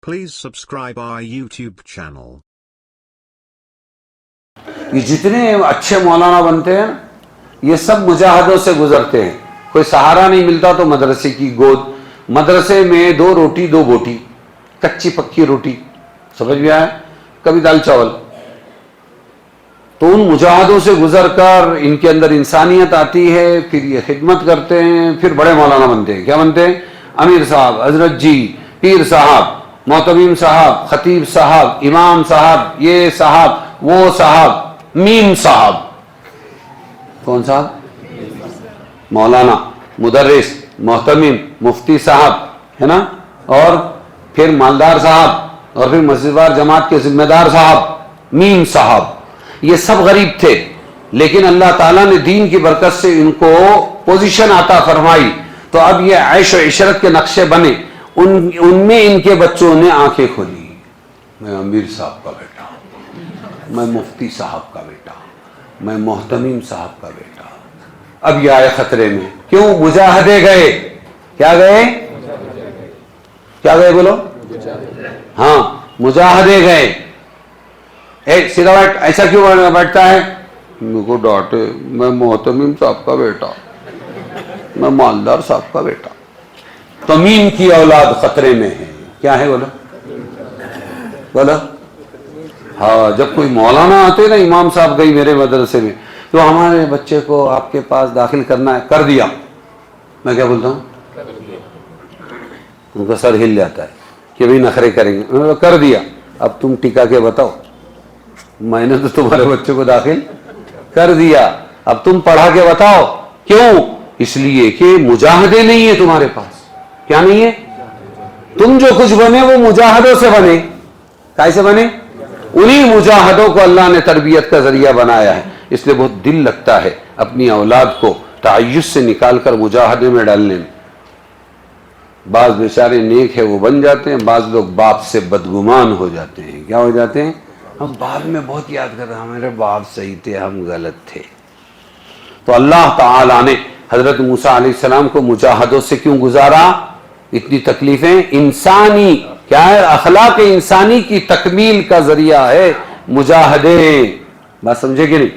Please subscribe our YouTube channel. یہ جتنے اچھے مولانا بنتے ہیں یہ سب مجاہدوں سے گزرتے ہیں. کوئی سہارا نہیں ملتا تو مدرسے کی گود, مدرسے میں 2 روٹی 2 بوٹی, کچی پکی روٹی, سمجھ میں آیا, کبھی دال چاول. تو ان مجاہدوں سے گزر کر ان کے اندر انسانیت آتی ہے, پھر یہ خدمت کرتے ہیں, پھر بڑے مولانا بنتے ہیں. کیا بنتے ہیں؟ امیر صاحب, حضرت جی, پیر صاحب, معتمیم صاحب, خطیب صاحب, امام صاحب, یہ صاحب, وہ صاحب, میم صاحب. کون صاحب؟ مولانا, مدرس, محتمم, مفتی صاحب, ہے نا, اور پھر مالدار صاحب, اور پھر مسجد وار جماعت کے ذمہ دار صاحب, میم صاحب. یہ سب غریب تھے, لیکن اللہ تعالیٰ نے دین کی برکت سے ان کو پوزیشن عطا فرمائی, تو اب یہ عیش و عشرت کے نقشے بنے. ان میں ان کے بچوں نے آنکھیں کھولی, میں امیر صاحب کا بیٹا, میں مفتی صاحب کا بیٹا, میں محتمیم صاحب کا بیٹا. اب یہ آئے خطرے میں. کیوں؟ مجاہدے گئے. کیا گئے؟ کیا گئے بولو؟ ہاں, مجاہدے گئے. ایک سیدھا بیٹھ, ایسا کیوں بیٹھتا ہے؟ میرے کو ڈانٹے, میں محتمیم صاحب کا بیٹا, میں مالدار صاحب کا بیٹا. تمیم کی اولاد خطرے میں ہے. کیا ہے بولو؟ بولو. ہاں, جب کوئی مولانا آتے نا, امام صاحب گئی میرے مدرسے میں, تو ہمارے بچے کو آپ کے پاس داخل کرنا ہے, کر دیا. میں کیا بولتا ہوں؟ ان کا سر ہل جاتا ہے کہ بھئی نخرے کریں گے. میں نے کہا کر دیا, اب تم ٹکا کے بتاؤ, میں نے تو تمہارے بچے کو داخل کر دیا, اب تم پڑھا کے بتاؤ. کیوں؟ اس لیے کہ مجاہدے نہیں ہیں تمہارے پاس. کیا نہیں ہے؟ تم جو کچھ بنے وہ مجاہدوں سے بنے. کیسے بنے؟ انہی مجاہدوں کو اللہ نے تربیت کا ذریعہ بنایا ہے. اس لیے بہت دل لگتا ہے اپنی اولاد کو تعیش سے نکال کر مجاہدے میں ڈالنے میں. بعض بیچارے نیک ہے وہ بن جاتے ہیں, بعض لوگ باپ سے بدگمان ہو جاتے ہیں. کیا ہو جاتے ہیں؟ ہم بعد میں بہت یاد کرتے ہیں, ہمارے باپ صحیح تھے, ہم غلط تھے. تو اللہ تعالیٰ نے حضرت موسیٰ علیہ السلام کو مجاہدوں سے کیوں گزارا؟ اتنی تکلیفیں انسانی, کیا ہے, اخلاق انسانی کی تکمیل کا ذریعہ ہے مجاہدے. بات سمجھے کہ نہیں؟